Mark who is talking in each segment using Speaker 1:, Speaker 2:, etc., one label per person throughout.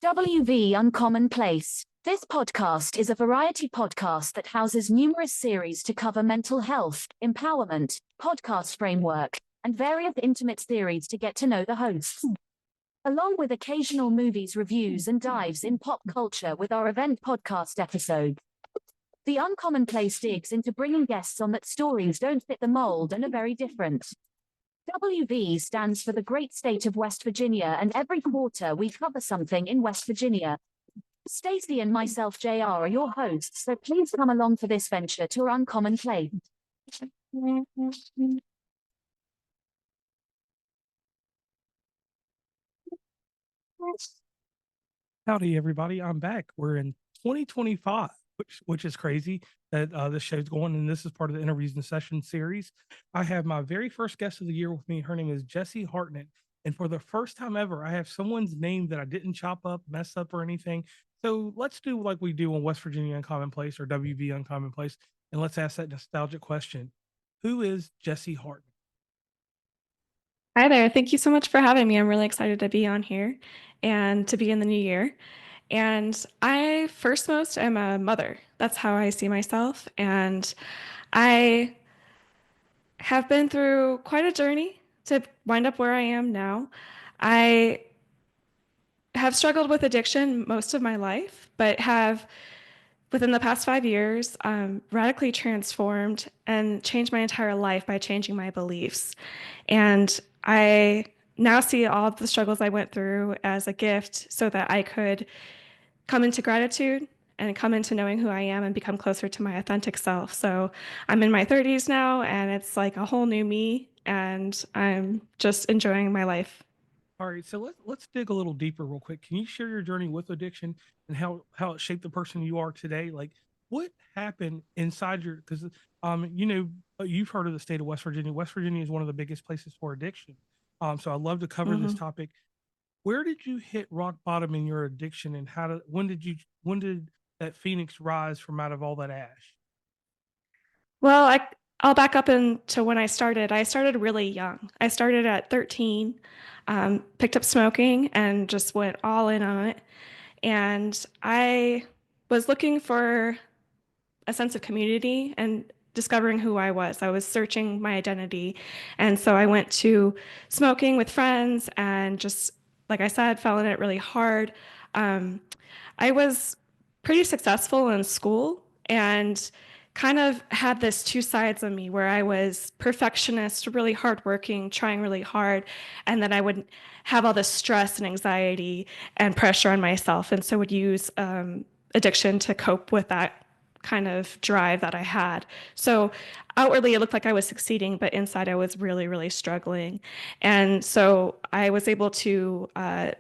Speaker 1: WV Uncommonplace. This podcast is a variety podcast that houses numerous series to cover mental health, empowerment, podcast framework, and various intimate theories to get to know the hosts, along with occasional movies reviews and dives in pop culture with our event podcast episodes. The Uncommonplace digs into bringing guests on that stories don't fit the mold and are very different. WV stands for the great state of West Virginia, and every quarter we cover something in West Virginia. Stacey and myself, JR, are your hosts, so please come along for this venture to Uncommonplace.
Speaker 2: Howdy, everybody. I'm back. We're in 2025, which is crazy that this show's going, and this is part of the Interviews in Session series. I have my very first guest of the year with me. Her name is Jessie Hartnett. And for the first time ever, I have someone's name that I didn't chop up, mess up, or anything. So let's do like we do on West Virginia Uncommonplace or WV Uncommonplace, and let's ask that nostalgic question. Who is Jessie Hartnett?
Speaker 3: Hi there. Thank you so much for having me. I'm really excited to be on here and to be in the new year. And I first most am a mother. That's how I see myself. And I have been through quite a journey to wind up where I am now. I have struggled with addiction most of my life, but have within the past 5 years, radically transformed and changed my entire life by changing my beliefs. And I now see all of the struggles I went through as a gift so that I could come into gratitude and come into knowing who I am and become closer to my authentic self. So I'm in my 30s now, and it's like a whole new me, and I'm just enjoying my life.
Speaker 2: All right, so let's dig a little deeper real quick. Can you share your journey with addiction and how it shaped the person you are today? Like what happened inside your because you've heard of the state of West Virginia. West Virginia is one of the biggest places for addiction. So I'd love to cover this topic. Where did you hit rock bottom in your addiction, and when did that phoenix rise from out of all that ash?
Speaker 3: Well, I'll back up into when I started. I started really young. I started at 13, picked up smoking and just went all in on it. And I was looking for a sense of community and discovering who I was. I was searching my identity. And so I went to smoking with friends and just, like I said, fell in it really hard. I was pretty successful in school and kind of had this two sides of me where I was perfectionist, really hardworking, trying really hard, and then I would have all this stress and anxiety and pressure on myself, and so would use addiction to cope with that kind of drive that I had. So outwardly it looked like I was succeeding, but inside I was really, really struggling. And so I was able to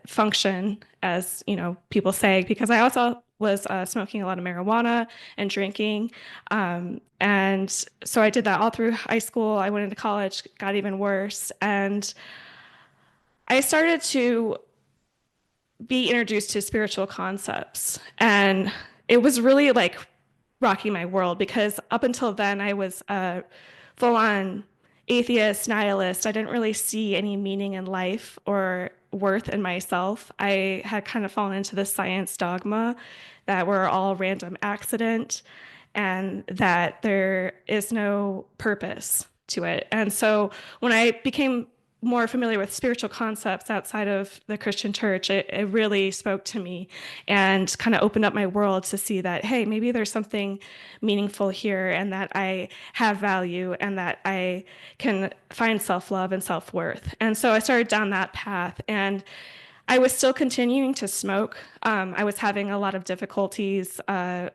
Speaker 3: function, as people say, because I also was smoking a lot of marijuana and drinking. And so I did that all through high school. I went into college, got even worse. And I started to be introduced to spiritual concepts. And it was really like rocking my world, because up until then I was a full-on atheist, nihilist. I didn't really see any meaning in life or worth in myself. I had kind of fallen into this science dogma that we're all random accident and that there is no purpose to it. And so when I became more familiar with spiritual concepts outside of the Christian church, it really spoke to me and kind of opened up my world to see that, hey, maybe there's something meaningful here, and that I have value, and that I can find self-love and self-worth. And so I started down that path, and I was still continuing to smoke. I was having a lot of difficulties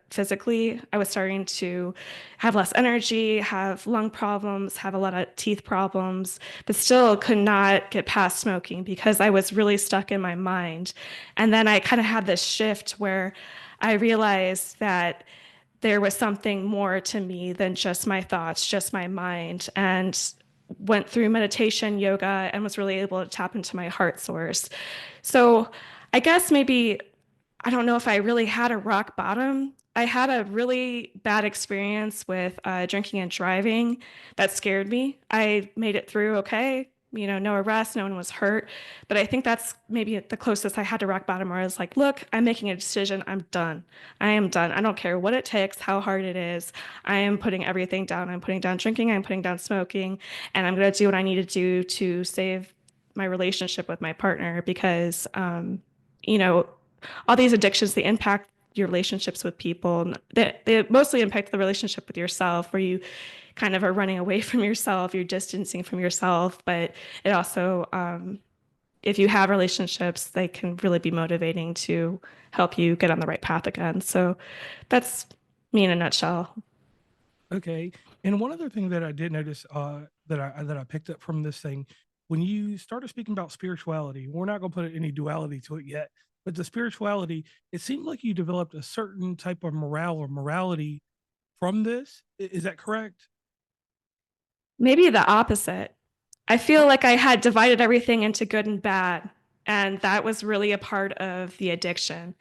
Speaker 3: physically. I was starting to have less energy, have lung problems, have a lot of teeth problems, but still could not get past smoking because I was really stuck in my mind. And then I kind of had this shift where I realized that there was something more to me than just my thoughts, just my mind, and went through meditation, yoga, and was really able to tap into my heart source. So I guess maybe, I don't know if I really had a rock bottom. I had a really bad experience with drinking and driving that scared me. I made it through okay, no arrest, no one was hurt. But I think that's maybe the closest I had to rock bottom, where I was like, look, I'm making a decision. I'm done. I am done. I don't care what it takes, how hard it is. I am putting everything down. I'm putting down drinking. I'm putting down smoking. And I'm going to do what I need to do to save my relationship with my partner, because, all these addictions, they impact your relationships with people. They mostly impact the relationship with yourself, where you kind of are running away from yourself, you're distancing from yourself. But it also, if you have relationships, they can really be motivating to help you get on the right path again. So that's me in a nutshell.
Speaker 2: Okay. And one other thing that I did notice that I picked up from this thing, when you started speaking about spirituality, we're not going to put any duality to it yet, but the spirituality, it seemed like you developed a certain type of morale or morality from this. Is that correct?
Speaker 3: Maybe the opposite. I feel like I had divided everything into good and bad. And that was really a part of the addiction,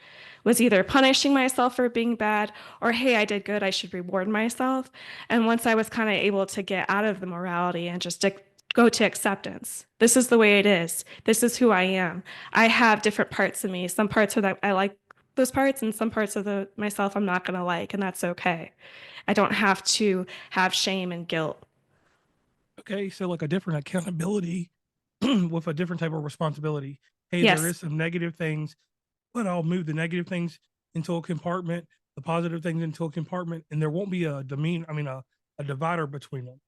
Speaker 3: was either punishing myself for being bad, or, hey, I did good, I should reward myself. And once I was kind of able to get out of the morality and just go to acceptance, this is the way it is. This is who I am. I have different parts of me. Some parts are that I like those parts, and some parts of myself I'm not going to like, and that's okay. I don't have to have shame and guilt.
Speaker 2: Okay. So, like a different accountability with a different type of responsibility. Hey, there
Speaker 3: Yes,
Speaker 2: is some negative things, but I'll move the negative things into a compartment, the positive things into a compartment, and there won't be a a divider between them.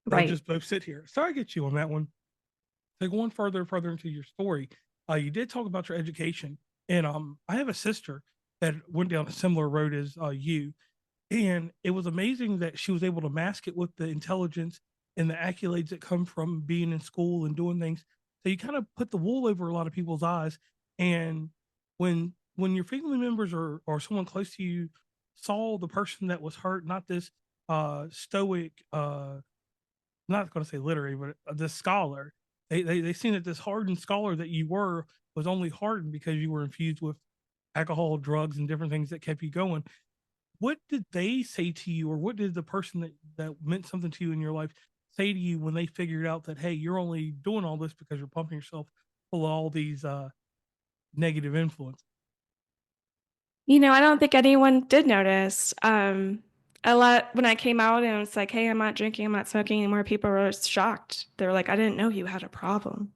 Speaker 2: They'll
Speaker 3: right.
Speaker 2: just both sit here. So I get you on that one. So going further into your story, you did talk about your education, and I have a sister that went down a similar road as you, and it was amazing that she was able to mask it with the intelligence and the accolades that come from being in school and doing things. So you kind of put the wool over a lot of people's eyes, and when your family members or someone close to you saw the person that was hurt, not this stoic not going to say literary, but the scholar. They seen that this hardened scholar that you were was only hardened because you were infused with alcohol, drugs, and different things that kept you going. What did they say to you, or what did the person that meant something to you in your life say to you when they figured out that, hey, you're only doing all this because you're pumping yourself full of all these negative influences?
Speaker 3: I don't think anyone did notice. A lot when I came out and it's like, hey, I'm not drinking, I'm not smoking anymore, people were shocked. They were like, I didn't know you had a problem.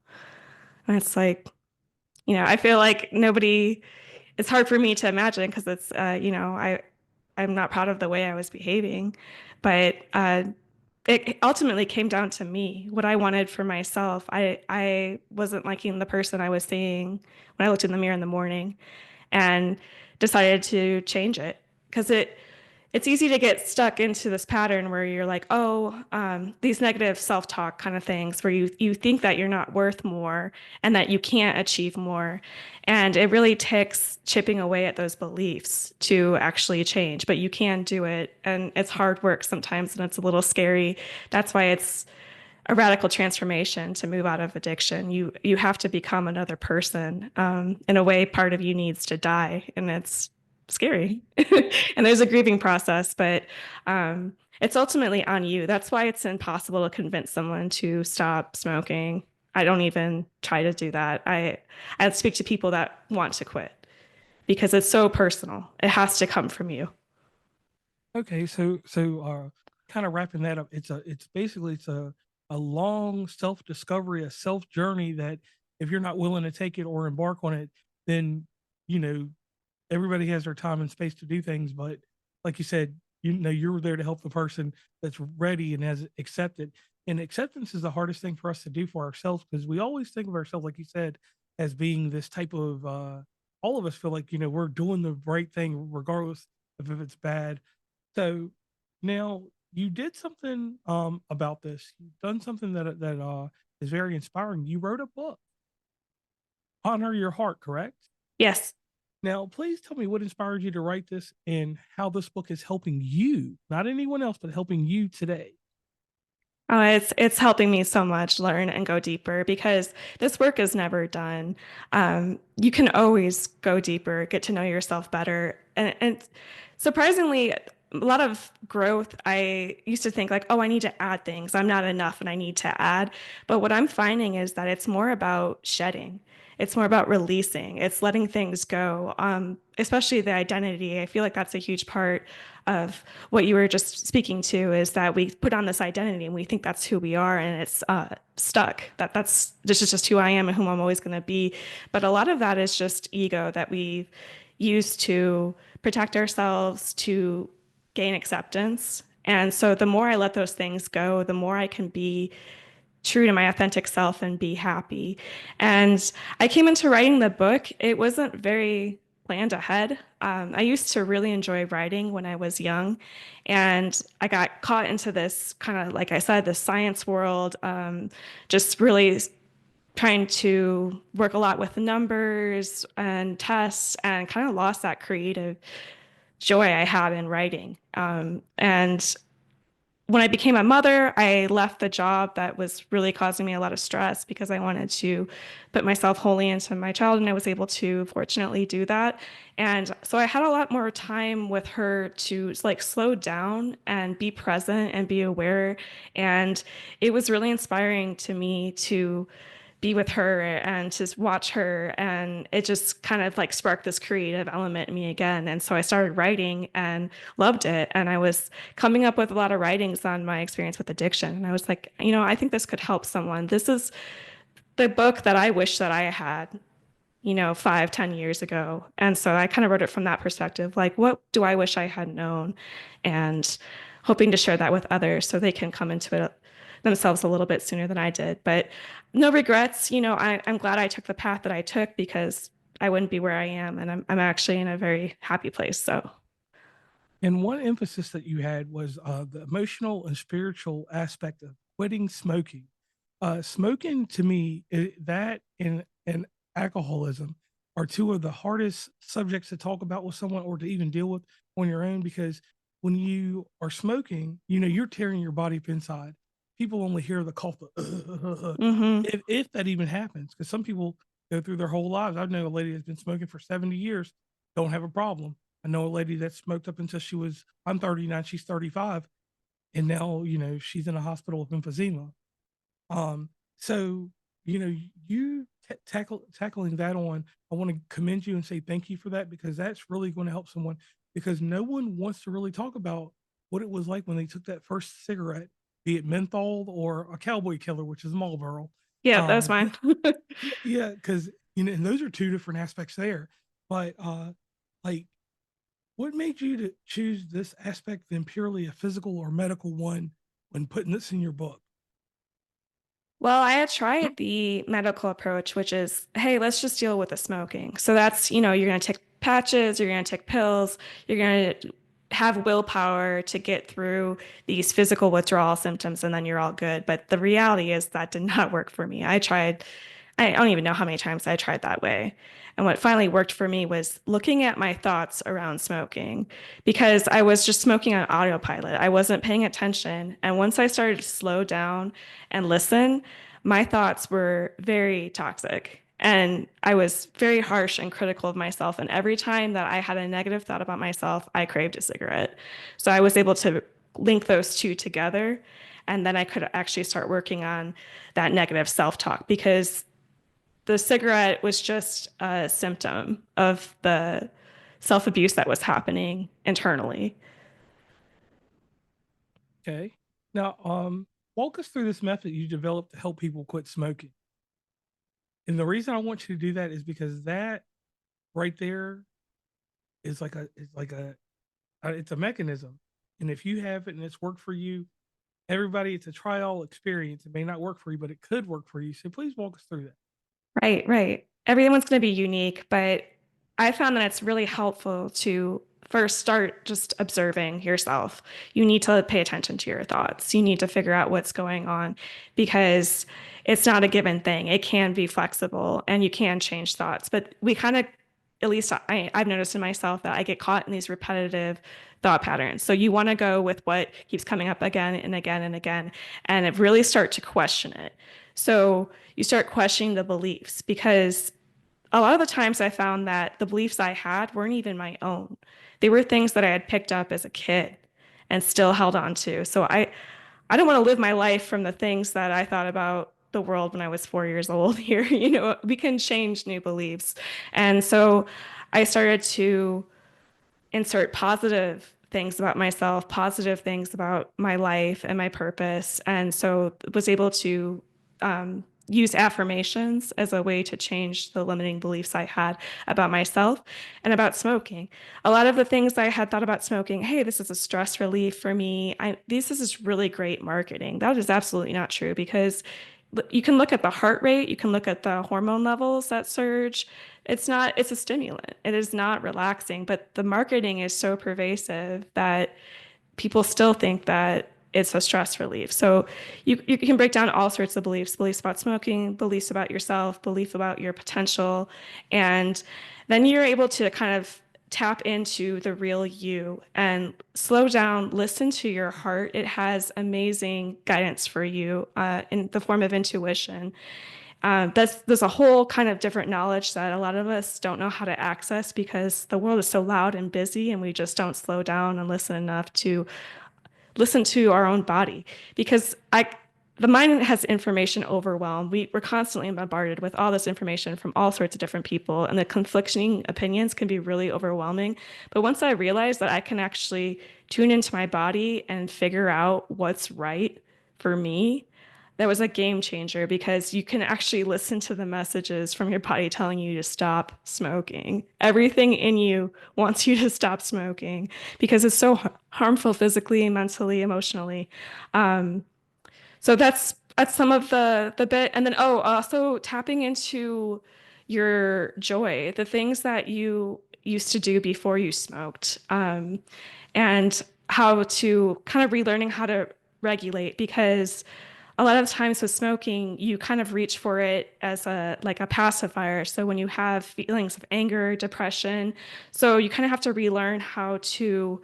Speaker 3: And it's like, I feel like nobody, it's hard for me to imagine, because it's, I'm not proud of the way I was behaving. But it ultimately came down to me, what I wanted for myself. I wasn't liking the person I was seeing when I looked in the mirror in the morning, and decided to change it, because it's easy to get stuck into this pattern where you're like, oh, these negative self-talk kind of things, where you think that you're not worth more and that you can't achieve more. And it really takes chipping away at those beliefs to actually change, but you can do it. And it's hard work sometimes, and it's a little scary. That's why it's a radical transformation to move out of addiction. You have to become another person. In a way, part of you needs to die, and it's scary. And there's a grieving process, but it's ultimately on you. That's why it's impossible to convince someone to stop smoking. I don't even try to do that. I speak to people that want to quit, because it's so personal. It has to come from you.
Speaker 2: Okay, so kind of wrapping that up, it's a long self discovery, a self journey that if you're not willing to take it or embark on it, then you know everybody has their time and space to do things. But like you said, you're there to help the person that's ready and has accepted. And acceptance is the hardest thing for us to do for ourselves, because we always think of ourselves, like you said, as being this type of. All of us feel like we're doing the right thing regardless of if it's bad. So now you did something about this. You've done something that is very inspiring. You wrote a book, Honor Your Heart, correct?
Speaker 3: Yes.
Speaker 2: Now, please tell me what inspired you to write this and how this book is helping you, not anyone else, but helping you today.
Speaker 3: Oh, it's helping me so much learn and go deeper, because this work is never done. You can always go deeper, get to know yourself better, and surprisingly, a lot of growth. I used to think like, oh, I need to add things. I'm not enough and I need to add. But what I'm finding is that it's more about shedding. It's more about releasing. It's letting things go, especially the identity. I feel like that's a huge part of what you were just speaking to, is that we put on this identity and we think that's who we are, and it's stuck. That's this is just who I am and whom I'm always going to be. But a lot of that is just ego that we use to protect ourselves, to gain acceptance. And so the more I let those things go, the more I can be true to my authentic self and be happy. And I came into writing the book, it wasn't very planned ahead. I used to really enjoy writing when I was young, and I got caught into this kind of, like I said, the science world, just really trying to work a lot with numbers and tests, and kind of lost that creative joy I had in writing. And when I became a mother, I left the job that was really causing me a lot of stress because I wanted to put myself wholly into my child, and I was able to fortunately do that. And so I had a lot more time with her to like slow down and be present and be aware. And it was really inspiring to me to be with her and to watch her, and it just kind of like sparked this creative element in me again. And so I started writing and loved it, and I was coming up with a lot of writings on my experience with addiction, and I was like, I think this could help someone. This is the book that I wish that I had 5-10 years ago. And so I kind of wrote it from that perspective, like, what do I wish I had known, and hoping to share that with others so they can come into it themselves a little bit sooner than I did. But no regrets. I'm glad I took the path that I took, because I wouldn't be where I am, and I'm actually in a very happy place. So
Speaker 2: And one emphasis that you had was the emotional and spiritual aspect of quitting smoking. Smoking to me, that and alcoholism are two of the hardest subjects to talk about with someone, or to even deal with on your own, because when you are smoking, you're tearing your body up inside. People only hear the cough,
Speaker 3: mhm.
Speaker 2: if that even happens, because some people go through their whole lives. I know a lady that's been smoking for 70 years, don't have a problem. I know a lady that smoked up until I'm 39, she's 35, and now, she's in a hospital with emphysema. So, you tackling that on, I want to commend you and say thank you for that, because that's really going to help someone, because no one wants to really talk about what it was like when they took that first cigarette, be it menthol or a cowboy killer, which is Marlboro.
Speaker 3: Yeah, that was mine.
Speaker 2: Yeah, because, and those are two different aspects there. But like, what made you to choose this aspect than purely a physical or medical one when putting this in your book?
Speaker 3: Well, I had tried the medical approach, which is, hey, let's just deal with the smoking. So that's, you're going to take patches, you're going to take pills, you're going to have willpower to get through these physical withdrawal symptoms, and then you're all good. But the reality is that did not work for me. I don't even know how many times I tried that way. And what finally worked for me was looking at my thoughts around smoking, because I was just smoking on autopilot. I wasn't paying attention. And once I started to slow down and listen, my thoughts were very toxic. And I was very harsh and critical of myself. And every time that I had a negative thought about myself, I craved a cigarette. So I was able to link those two together. And then I could actually start working on that negative self-talk, because the cigarette was just a symptom of the self-abuse that was happening internally.
Speaker 2: Okay. Now, walk us through this method you developed to help people quit smoking. And the reason I want you to do that is because that right there it's a mechanism. And if you have it and it's worked for you, everybody, it's a trial experience. It may not work for you, but it could work for you. So please walk us through that.
Speaker 3: Right, right. Everyone's going to be unique, but I found that it's really helpful to first start just observing yourself. You need to pay attention to your thoughts. You need to figure out what's going on, because it's not a given thing. It can be flexible and you can change thoughts, but we kind of, at least I've noticed in myself, that I get caught in these repetitive thought patterns. So you want to go with what keeps coming up again and again and again, and really start to question it. So you start questioning the beliefs, because a lot of the times I found that the beliefs I had weren't even my own. They were things that I had picked up as a kid and still held on to. So I don't want to live my life from the things that I thought about the world when I was 4 years old here. We can change new beliefs. And so I started to insert positive things about myself, positive things about my life and my purpose. And so was able to use affirmations as a way to change the limiting beliefs I had about myself and about smoking. A lot of the things I had thought about smoking, hey, this is a stress relief for me. This is really great marketing. That is absolutely not true because you can look at the heart rate, you can look at the hormone levels that surge. It's a stimulant. It is not relaxing, but the marketing is so pervasive that people still think that it's a stress relief. So you can break down all sorts of beliefs about smoking, beliefs about yourself, belief about your potential. And then you're able to kind of tap into the real you and slow down, listen to your heart. It has amazing guidance for you in the form of intuition. There's a whole kind of different knowledge that a lot of us don't know how to access because the world is so loud and busy, and we just don't slow down and listen enough to listen to our own body. Because the mind has information overwhelmed. We're constantly bombarded with all this information from all sorts of different people, and the conflicting opinions can be really overwhelming. But once I realized that I can actually tune into my body and figure out what's right for me, that was a game changer because you can actually listen to the messages from your body telling you to stop smoking. Everything in you wants you to stop smoking because it's so harmful physically, mentally, emotionally. So that's some of the bit. And then also tapping into your joy, the things that you used to do before you smoked, and how to kind of relearning how to regulate because a lot of times with smoking, you kind of reach for it as a pacifier. So when you have feelings of anger, depression, so you kind of have to relearn how to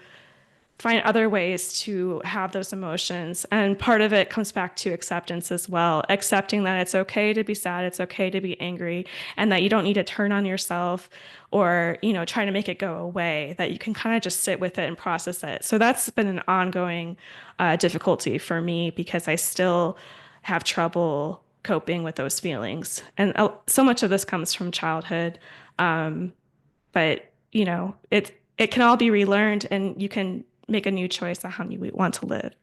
Speaker 3: find other ways to have those emotions. And part of it comes back to acceptance as well, accepting that it's okay to be sad, it's okay to be angry, and that you don't need to turn on yourself or, try to make it go away, that you can kind of just sit with it and process it. So that's been an ongoing difficulty for me because I still have trouble coping with those feelings. And so much of this comes from childhood. But it can all be relearned and you can make a new choice on how you want to live.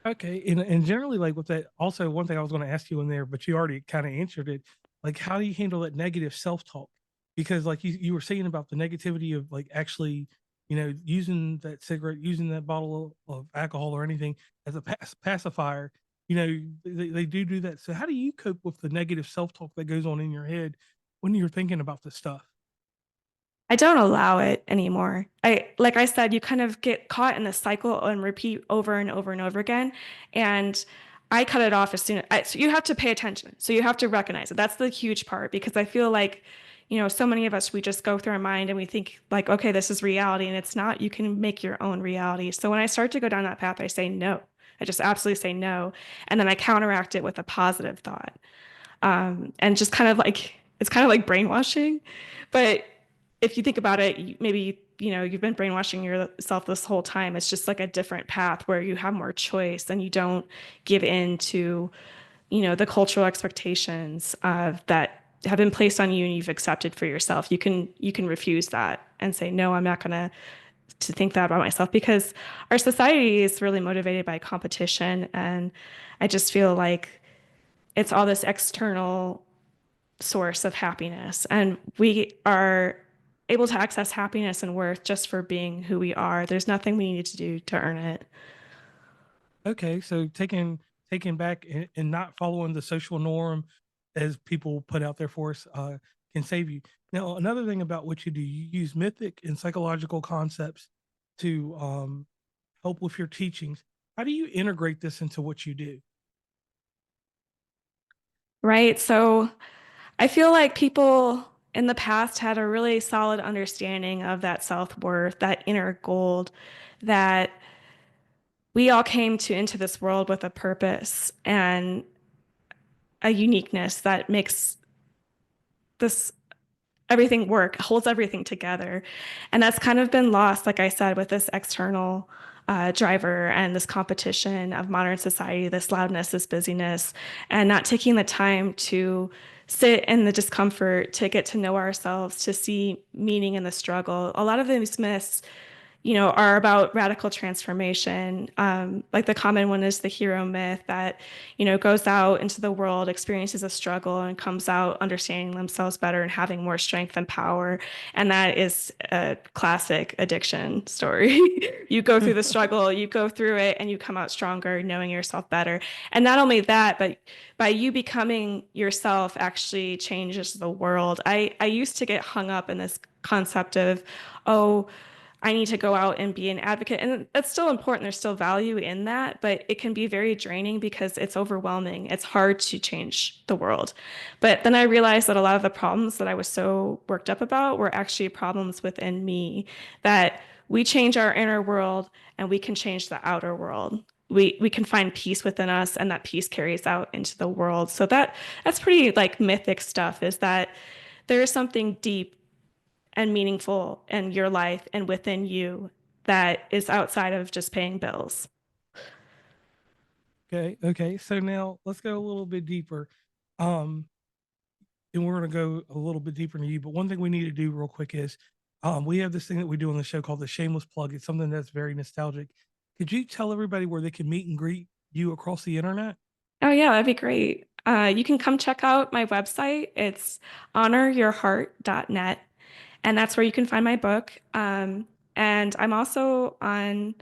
Speaker 2: Okay, and generally, like with that, also one thing I was going to ask you in there, but you already kind of answered it. Like, how do you handle that negative self-talk? Because, like you were saying about the negativity of like actually, using that cigarette, using that bottle of alcohol or anything as a pacifier. They do that. So, how do you cope with the negative self-talk that goes on in your head when you're thinking about this stuff?
Speaker 3: I don't allow it anymore. Like I said, you kind of get caught in this cycle and repeat over and over and over again. And I cut it off as soon as so you have to pay attention. So you have to recognize it. That's the huge part because I feel like, so many of us, we just go through our mind and we think like, okay, this is reality. And it's not. You can make your own reality. So when I start to go down that path, I say no. I just absolutely say no. And then I counteract it with a positive thought. And just kind of like, it's kind of like brainwashing. But if you think about it, maybe, you've been brainwashing yourself this whole time. It's just like a different path where you have more choice and you don't give in to, the cultural expectations that have been placed on you and you've accepted for yourself. You can refuse that and say, no, I'm not going to think that about myself because our society is really motivated by competition. And I just feel like it's all this external source of happiness. And we are able to access happiness and worth just for being who we are. There's nothing we need to do to earn it.
Speaker 2: Okay, so taking back and not following the social norm as people put out there for us can save you. Now, another thing about what you do, you use mythic and psychological concepts to help with your teachings. How do you integrate this into what you do?
Speaker 3: Right. So I feel like people in the past had a really solid understanding of that self-worth, that inner gold, that we all came to into this world with a purpose and a uniqueness that makes this everything holds everything together. And that's kind of been lost, like I said, with this external driver and this competition of modern society, this loudness, this busyness, and not taking the time to sit in the discomfort, to get to know ourselves, to see meaning in the struggle. A lot of these myths, are about radical transformation. Like the common one is the hero myth that, goes out into the world, experiences a struggle, and comes out understanding themselves better and having more strength and power. And that is a classic addiction story. You go through the struggle, you go through it, and you come out stronger, knowing yourself better. And not only that, but by you becoming yourself actually changes the world. I used to get hung up in this concept of, oh, I need to go out and be an advocate. And that's still important. There's still value in that, but it can be very draining because it's overwhelming. It's hard to change the world. But then I realized that a lot of the problems that I was so worked up about were actually problems within me, that we change our inner world and we can change the outer world. We can find peace within us, and that peace carries out into the world. So that's pretty like mythic stuff, is that there is something deep and meaningful in your life and within you that is outside of just paying bills.
Speaker 2: Okay. So now let's go a little bit deeper. And we're going to go a little bit deeper into you. But one thing we need to do real quick is we have this thing that we do on the show called the Shameless Plug. It's something that's very nostalgic. Could you tell everybody where they can meet and greet you across the internet?
Speaker 3: Oh, yeah, that'd be great. You can come check out my website. It's honoryourheart.net. And that's where you can find my book. And I'm also on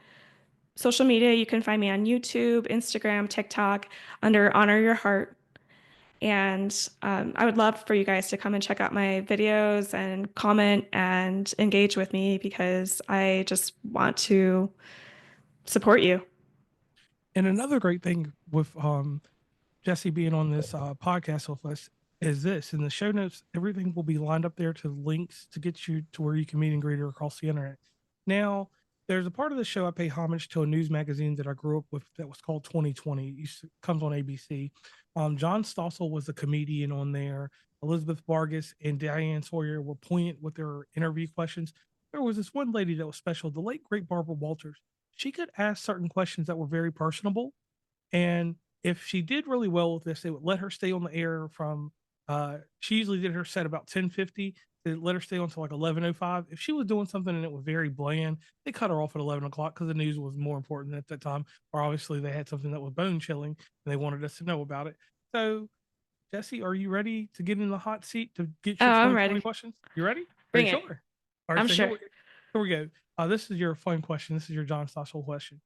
Speaker 3: social media. You can find me on YouTube, Instagram, TikTok under Honor Your Heart. And I would love for you guys to come and check out my videos and comment and engage with me, because I just want to support you.
Speaker 2: And another great thing with Jesse being on this podcast with us is this: in the show notes, everything will be lined up there to links to get you to where you can meet and greet her across the internet. Now, there's a part of the show I pay homage to a news magazine that I grew up with that was called 2020. Comes on ABC. John Stossel was a comedian on there. Elizabeth Vargas and Diane Sawyer were poignant with their interview questions. There was this one lady that was special, the late great Barbara Walters. She could ask certain questions that were very personable, and if she did really well with this, they would let her stay on the air from she usually did her set about 10:50. They let her stay on until like 11:05. If she was doing something and it was very bland, they cut her off at 11 o'clock because the news was more important at that time, or obviously they had something that was bone chilling and they wanted us to know about it. So, Jesse, are you ready to get in the hot seat to get
Speaker 3: Oh,
Speaker 2: your
Speaker 3: I'm
Speaker 2: 2020
Speaker 3: ready.
Speaker 2: questions? You ready? Are
Speaker 3: Bring
Speaker 2: you
Speaker 3: it.
Speaker 2: sure? All right,
Speaker 3: I'm
Speaker 2: so
Speaker 3: sure.
Speaker 2: here we go. This is your fun question. This is your John Stossel question.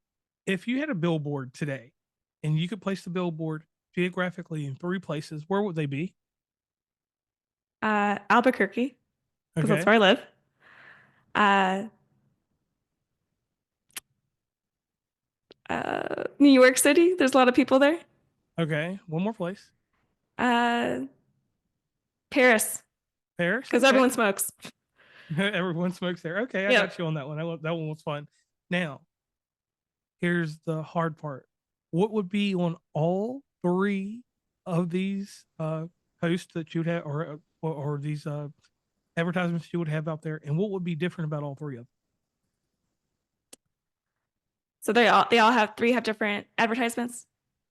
Speaker 2: If you had a billboard today and you could place the billboard geographically in 3 places, where would they be?
Speaker 3: Albuquerque, because that's
Speaker 2: Okay.
Speaker 3: where I live. Uh, New York City. There's a lot of people there.
Speaker 2: Okay. One more place.
Speaker 3: Uh, Paris,
Speaker 2: Paris.
Speaker 3: because
Speaker 2: Okay.
Speaker 3: everyone smokes.
Speaker 2: Everyone smokes there. Okay, I
Speaker 3: Yep.
Speaker 2: got you on that one. That one was fun. Now, here's the hard part. What would be on all 3 of these posts that you'd have, or these advertisements you would have out there, and what would be different about all 3 of them?
Speaker 3: So they all have 3 have different advertisements.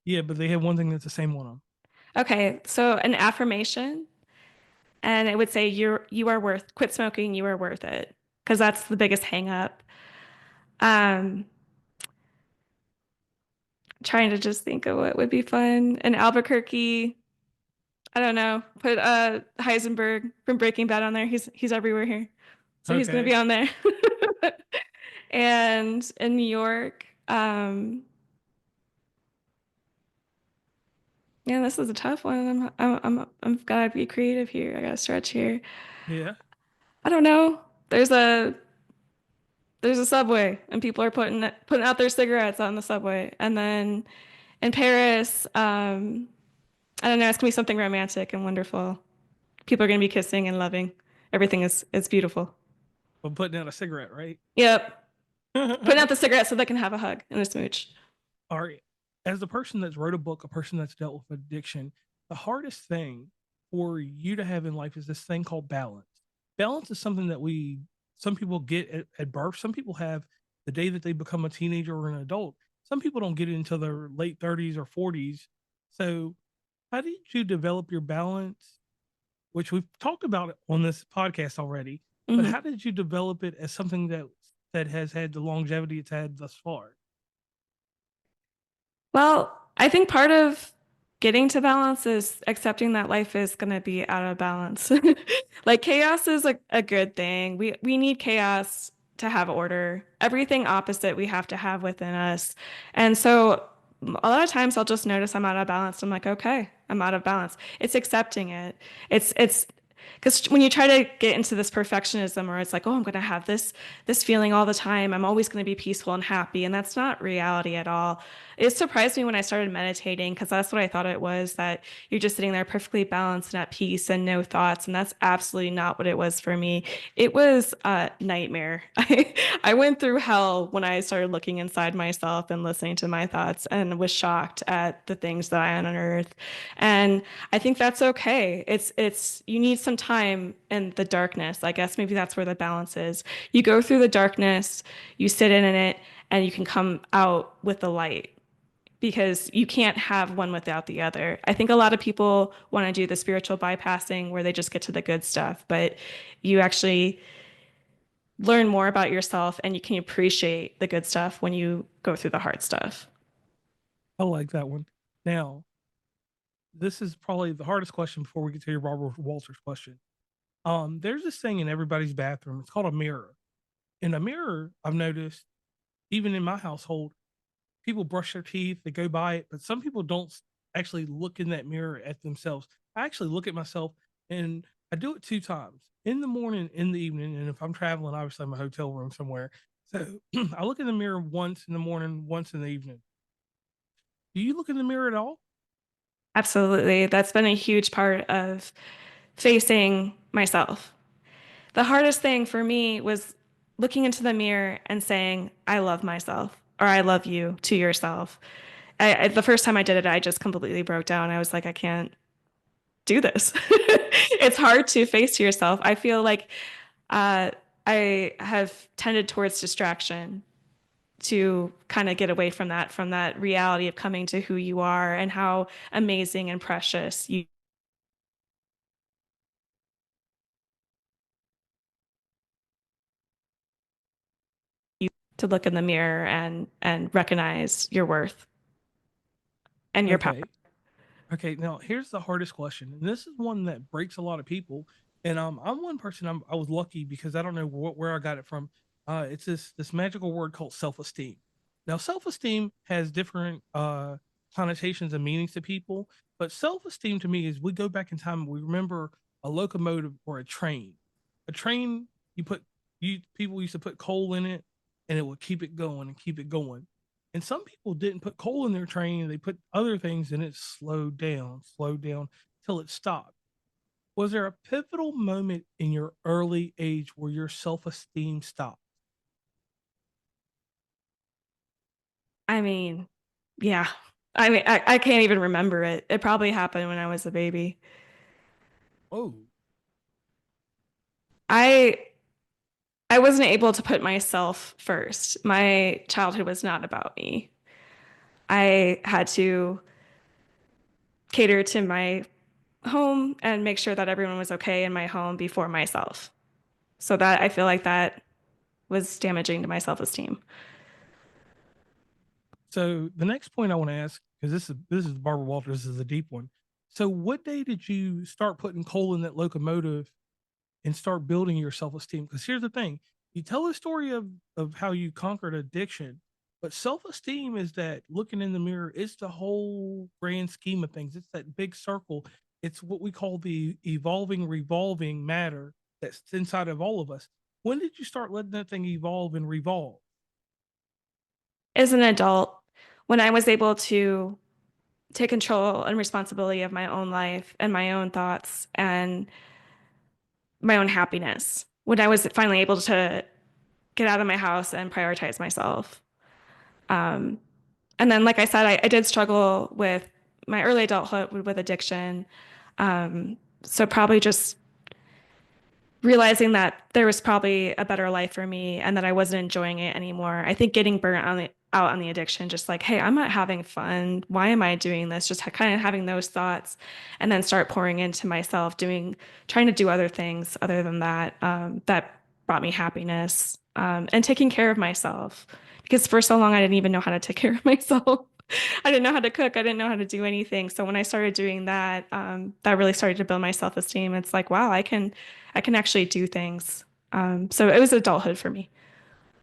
Speaker 2: Yeah, but they have one thing that's the same one on them.
Speaker 3: Okay, so an affirmation, and it would say you are worth, quit smoking, you are worth it, because that's the biggest hang up. Trying to just think of what would be fun. In Albuquerque, I don't know, put Heisenberg from Breaking Bad on there. He's everywhere here. So he's gonna
Speaker 2: Okay.
Speaker 3: be on there. And in New York, yeah, this is a tough one. I'm gotta be creative here. I gotta stretch here.
Speaker 2: Yeah.
Speaker 3: I don't know. There's a subway, and people are putting out their cigarettes on the subway. And then in Paris, I don't know, it's gonna be something romantic and wonderful. People are gonna be kissing and loving. Everything is beautiful.
Speaker 2: But putting out a cigarette, right?
Speaker 3: Yep. Putting out the cigarette so they can have a hug and a smooch.
Speaker 2: All right. As the person that's wrote a book, a person that's dealt with addiction, the hardest thing for you to have in life is this thing called balance. balance is something that some people get at birth. Some people have the day that they become a teenager or an adult. Some people don't get it until their late 30s or 40s. So how did you develop your balance, which we've talked about it on this podcast already, but
Speaker 3: Mhm.
Speaker 2: how did you develop it as something that has had the longevity it's had thus far?
Speaker 3: Well, I think part of getting to balance is accepting that life is going to be out of balance. Like chaos is a good thing. We need chaos to have order. Everything opposite we have to have within us. And so a lot of times I'll just notice I'm out of balance. I'm like, okay, I'm out of balance. It's accepting it. It's because when you try to get into this perfectionism where it's like, oh, I'm going to have this feeling all the time. I'm always going to be peaceful and happy, and that's not reality at all. It surprised me when I started meditating because that's what I thought it was, that you're just sitting there perfectly balanced and at peace and no thoughts, and that's absolutely not what it was for me. It was a nightmare. I went through hell when I started looking inside myself and listening to my thoughts and was shocked at the things that I unearthed. And I think that's okay. It's you need some time in the darkness. I guess maybe that's where the balance is. You go through the darkness, you sit in it, and you can come out with the light because you can't have one without the other. I think a lot of people want to do the spiritual bypassing where they just get to the good stuff, but you actually learn more about yourself and you can appreciate the good stuff when you go through the hard stuff.
Speaker 2: I like that one. Now, this is probably the hardest question before we get to your Barbara Walters question. There's this thing in everybody's bathroom. It's called a mirror. In a mirror, I've noticed, even in my household, people brush their teeth, they go by it, but some people don't actually look in that mirror at themselves. I actually look at myself, and I do it 2 times, in the morning, in the evening. And if I'm traveling, obviously I'm a hotel room somewhere. So I look in the mirror once in the morning, once in the evening. Do you look in the mirror at all?
Speaker 3: Absolutely. That's been a huge part of facing myself. The hardest thing for me was looking into the mirror and saying, I love myself or I love you to yourself. The first time I did it, I just completely broke down. I was like, I can't do this. It's hard to face yourself. I feel like uh, I have tended towards distraction to kind of get away from that reality of coming to who you are and how amazing and precious you to look in the mirror and recognize your worth and your power.
Speaker 2: Okay. Okay, now here's the hardest question, and this is one that breaks a lot of people. And I'm one person. I was lucky because I don't know where I got it from. It's this magical word called self-esteem. Now, self-esteem has different connotations and meanings to people, but self-esteem to me is we go back in time and we remember a locomotive or a train. A train, you people used to put coal in it, and it would keep it going and keep it going. And some people didn't put coal in their train, they put other things and it slowed down till it stopped. Was there a pivotal moment in your early age where your self-esteem stopped?
Speaker 3: I mean, yeah. I mean, I can't even remember it. It probably happened when I was a baby.
Speaker 2: Oh,
Speaker 3: I I wasn't able to put myself first. My childhood was not about me. I had to cater to my home and make sure that everyone was okay in my home before myself. So that I feel like that was damaging to my self-esteem.
Speaker 2: so the next point I want to ask, because this is Barbara Walters, this is a deep one. So what day did you start putting coal in that locomotive and start building your self-esteem? Because here's the thing, you tell the story of how you conquered addiction, but self-esteem is that looking in the mirror. It's the whole grand scheme of things. It's that big circle. It's what we call the evolving revolving matter that's inside of all of us. When did you start letting that thing evolve and revolve?
Speaker 3: As an adult, when I was able to take control and responsibility of my own life and my own thoughts and my own happiness, when I was finally able to get out of my house and prioritize myself. Um, and then, like I said, I did struggle with my early adulthood with addiction. So probably just realizing that there was probably a better life for me and that I wasn't enjoying it anymore. I think getting burnt out on the addiction, just like, hey, I'm not having fun. Why am I doing this? Just kind of having those thoughts, and then start pouring into myself, trying to do other things other than that, that brought me happiness, and taking care of myself. Because for so long, I didn't even know how to take care of myself. I didn't know how to cook. I didn't know how to do anything. So when I started doing that, that really started to build my self-esteem. It's like, wow, I can actually do things. So it was adulthood for me.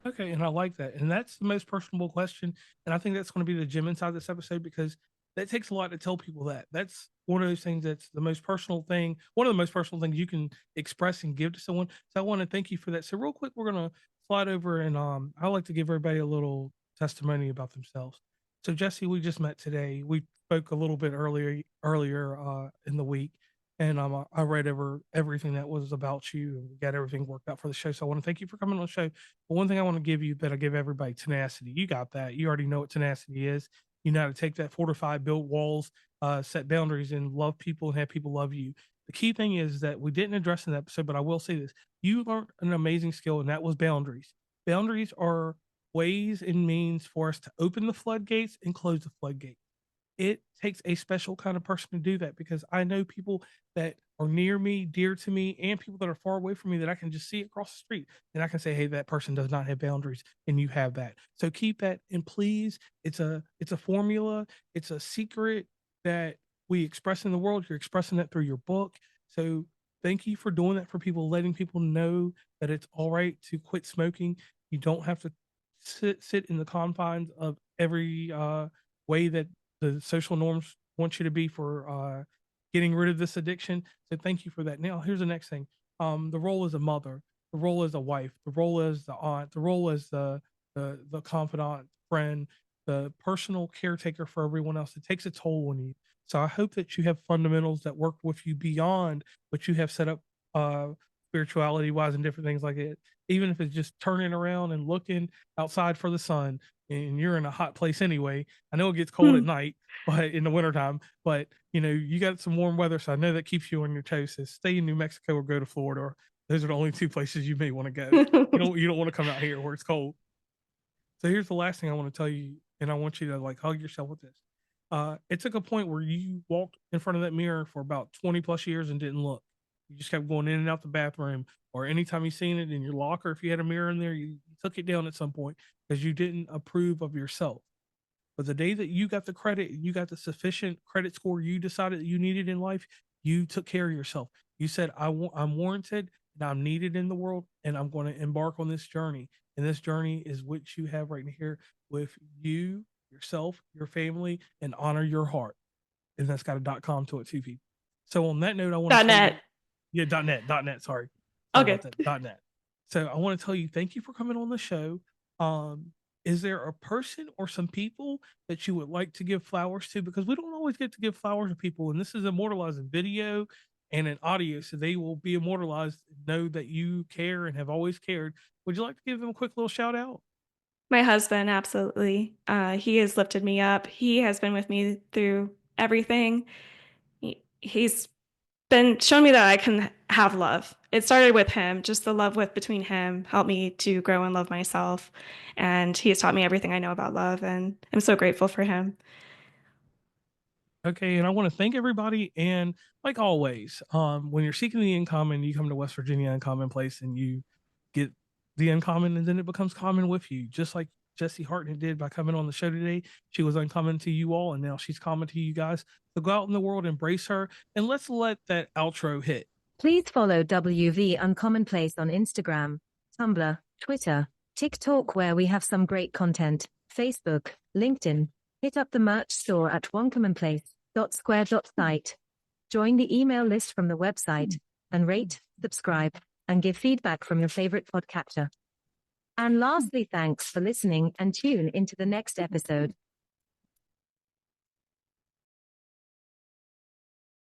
Speaker 2: Okay, and I like that. And that's the most personable question. And I think that's going to be the gem inside this episode, because that takes a lot to tell people that. That's one of those things that's the most personal thing, one of the most personal things you can express and give to someone. So I want to thank you for that. So real quick, we're gonna slide over, and I like to give everybody a little testimony about themselves. So Jesse, we just met today. We spoke a little bit earlier in the week, and I read everything that was about you, and we got everything worked out for the show. So I want to thank you for coming on the show. But one thing I want to give you that I give everybody: tenacity. You got that. You already know what tenacity is. You know how to take that, fortify, build walls, set boundaries, and love people and have people love you. The key thing is that we didn't address in the episode, but I will say this: you learned an amazing skill, and that was boundaries. Boundaries are ways and means for us to open the floodgates and close the floodgates. It takes a special kind of person to do that, because I know people that are near me, dear to me, and people that are far away from me that I can just see across the street, and I can say, hey, that person does not have boundaries, and you have that. So keep that, and please, it's a formula, it's a secret that we express in the world. You're expressing that through your book. So thank you for doing that for people, letting people know that it's all right to quit smoking. You don't have to sit in the confines of every way that the social norms want you to be for getting rid of this addiction. So thank you for that. Now, here's the next thing. The role as a mother, the role as a wife, the role as the aunt, the role as the confidant, friend, the personal caretaker for everyone else. It takes a toll on you. So I hope that you have fundamentals that work with you beyond what you have set up spirituality wise and different things like it. Even if it's just turning around and looking outside for the sun, and you're in a hot place anyway. I know it gets cold at night, but in the wintertime, but you got some warm weather. So I know that keeps you on your toes. So stay in New Mexico or go to Florida. Those are the only two places you may want to go. You don't want to come out here where it's cold. So here's the last thing I want to tell you, and I want you to like hug yourself with this. It took a point where you walked in front of that mirror for about 20 plus years and didn't look. You just kept going in and out the bathroom, or anytime you seen it in your locker, if you had a mirror in there, you took it down at some point because you didn't approve of yourself. But the day that you got the credit, you got the sufficient credit score you decided that you needed in life, you took care of yourself. You said, I'm warranted and I'm needed in the world, and I'm going to embark on this journey. And this journey is what you have right here with you, yourself, your family, and honor your heart. And that's got a .com to it too, people. So on that note, I want to tell
Speaker 3: .net.
Speaker 2: you, .net, sorry
Speaker 3: Okay.
Speaker 2: about that, .net. So I want to tell you, thank you for coming on the show. Is there a person or some people that you would like to give flowers to? Because we don't always get to give flowers to people, and this is immortalized in video and in audio, so they will be immortalized, know that you care and have always cared. Would you like to give them a quick little shout out?
Speaker 3: My husband, absolutely. He has lifted me up. He has been with me through everything. He's been showing me that I can have love. It started with him, just the love between him helped me to grow and love myself. And he has taught me everything I know about love, and I'm so grateful for him.
Speaker 2: Okay, and I want to thank everybody. And like always, when you're seeking the uncommon, you come to West Virginia Uncommonplace and you get the uncommon, and then it becomes common with you, just like Jessie Hartnett did by coming on the show today. She was uncommon to you all, and now she's common to you guys. So go out in the world, embrace her, and let's let that outro hit.
Speaker 1: Please follow WV Uncommonplace on Instagram, Tumblr, Twitter, TikTok, where we have some great content, Facebook, LinkedIn. Hit up the merch store at oncommonplace.square.site. Join the email list from the website, and rate, subscribe, and give feedback from your favorite podcatcher. And lastly, thanks for listening, and tune into the next episode.